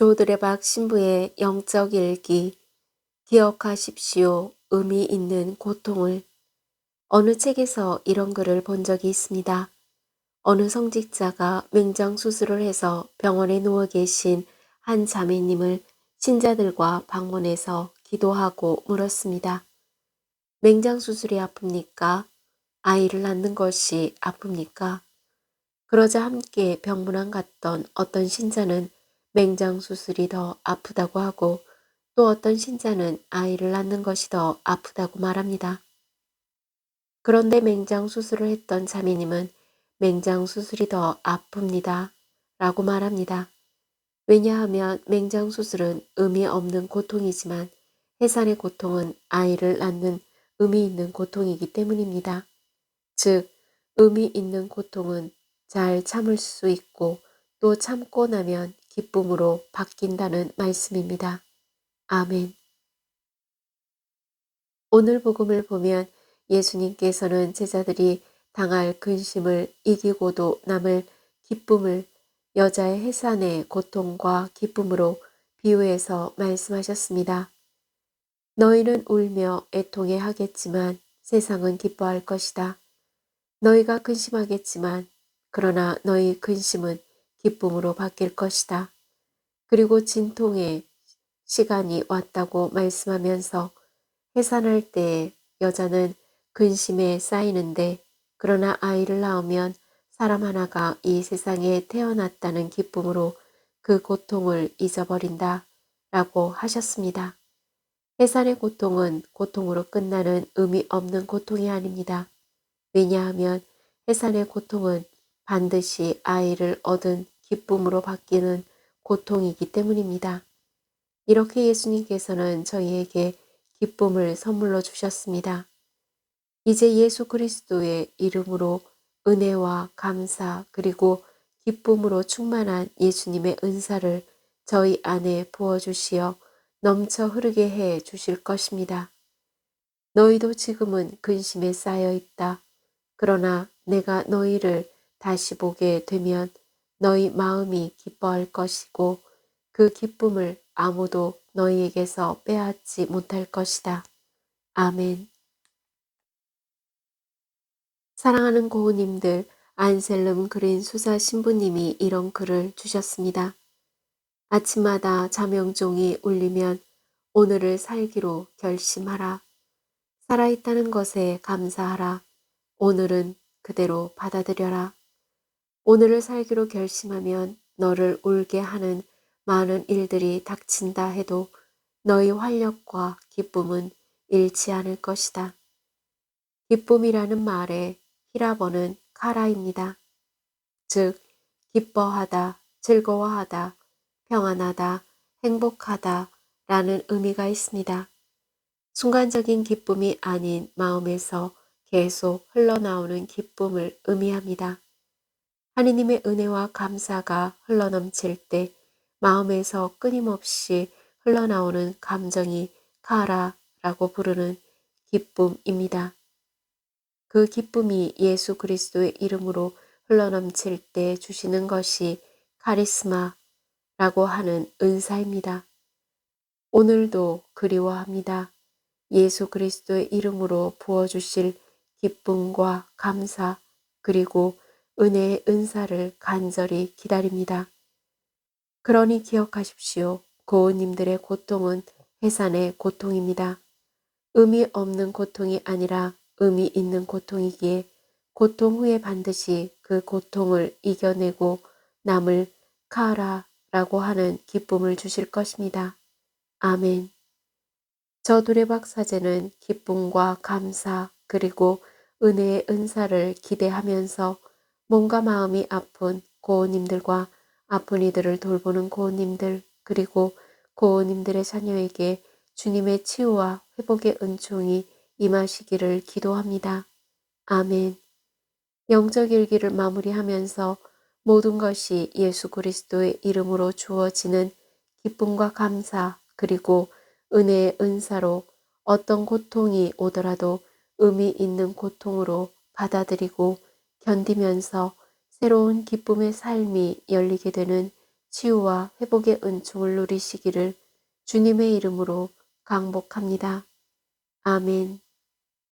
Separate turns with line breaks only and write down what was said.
조드레박 신부의 영적 일기. 기억하십시오. 의미 있는 고통을. 어느 책에서 이런 글을 본 적이 있습니다. 어느 성직자가 맹장 수술을 해서 병원에 누워 계신 한 자매님을 신자들과 방문해서 기도하고 물었습니다. 맹장 수술이 아픕니까? 아이를 낳는 것이 아픕니까? 그러자 함께 병문안 갔던 어떤 신자는 맹장 수술이 더 아프다고 하고, 또 어떤 신자는 아이를 낳는 것이 더 아프다고 말합니다. 그런데 맹장 수술을 했던 자매님은 맹장 수술이 더 아픕니다 라고 말합니다. 왜냐하면 맹장 수술은 의미 없는 고통이지만 해산의 고통은 아이를 낳는 의미 있는 고통이기 때문입니다. 즉, 의미 있는 고통은 잘 참을 수 있고 또 참고 나면 기쁨으로 바뀐다는 말씀입니다. 아멘. 오늘 복음을 보면 예수님께서는 제자들이 당할 근심을 이기고도 남을 기쁨을 여자의 해산의 고통과 기쁨으로 비유해서 말씀하셨습니다. 너희는 울며 애통해 하겠지만 세상은 기뻐할 것이다. 너희가 근심하겠지만 그러나 너희 근심은 기쁨으로 바뀔 것이다. 그리고 진통의 시간이 왔다고 말씀하면서 해산할 때 여자는 근심에 쌓이는데 그러나 아이를 낳으면 사람 하나가 이 세상에 태어났다는 기쁨으로 그 고통을 잊어버린다 라고 하셨습니다. 해산의 고통은 고통으로 끝나는 의미 없는 고통이 아닙니다. 왜냐하면 해산의 고통은 반드시 아이를 얻은 기쁨으로 바뀌는 고통이기 때문입니다. 이렇게 예수님께서는 저희에게 기쁨을 선물로 주셨습니다. 이제 예수 그리스도의 이름으로 은혜와 감사 그리고 기쁨으로 충만한 예수님의 은사를 저희 안에 부어주시어 넘쳐 흐르게 해 주실 것입니다. 너희도 지금은 근심에 쌓여 있다. 그러나 내가 너희를 다시 보게 되면 너희 마음이 기뻐할 것이고 그 기쁨을 아무도 너희에게서 빼앗지 못할 것이다. 아멘. 사랑하는 고우님들, 안셀름 그린 수사 신부님이 이런 글을 주셨습니다. 아침마다 자명종이 울리면 오늘을 살기로 결심하라. 살아있다는 것에 감사하라. 오늘은 그대로 받아들여라. 오늘을 살기로 결심하면 너를 울게 하는 많은 일들이 닥친다 해도 너희 활력과 기쁨은 잃지 않을 것이다. 기쁨이라는 말의 히라버는 카라입니다. 즉, 기뻐하다, 즐거워하다, 평안하다, 행복하다 라는 의미가 있습니다. 순간적인 기쁨이 아닌 마음에서 계속 흘러나오는 기쁨을 의미합니다. 하느님의 은혜와 감사가 흘러넘칠 때 마음에서 끊임없이 흘러나오는 감정이 카라라고 부르는 기쁨입니다. 그 기쁨이 예수 그리스도의 이름으로 흘러넘칠 때 주시는 것이 카리스마라고 하는 은사입니다. 오늘도 그리워합니다. 예수 그리스도의 이름으로 부어주실 기쁨과 감사 그리고 은혜의 은사를 간절히 기다립니다. 그러니 기억하십시오. 고은님들의 고통은 해산의 고통입니다. 의미 없는 고통이 아니라 의미 있는 고통이기에 고통 후에 반드시 그 고통을 이겨내고 남을 카라라고 하는 기쁨을 주실 것입니다. 아멘. 저 두레박 사제는 기쁨과 감사 그리고 은혜의 은사를 기대하면서 몸과 마음이 아픈 고은님들과 아픈 이들을 돌보는 고은님들 그리고 고은님들의 자녀에게 주님의 치유와 회복의 은총이 임하시기를 기도합니다. 아멘. 영적 일기를 마무리하면서 모든 것이 예수 그리스도의 이름으로 주어지는 기쁨과 감사 그리고 은혜의 은사로 어떤 고통이 오더라도 의미 있는 고통으로 받아들이고 견디면서 새로운 기쁨의 삶이 열리게 되는 치유와 회복의 은총을 누리시기를 주님의 이름으로 강복합니다. 아멘.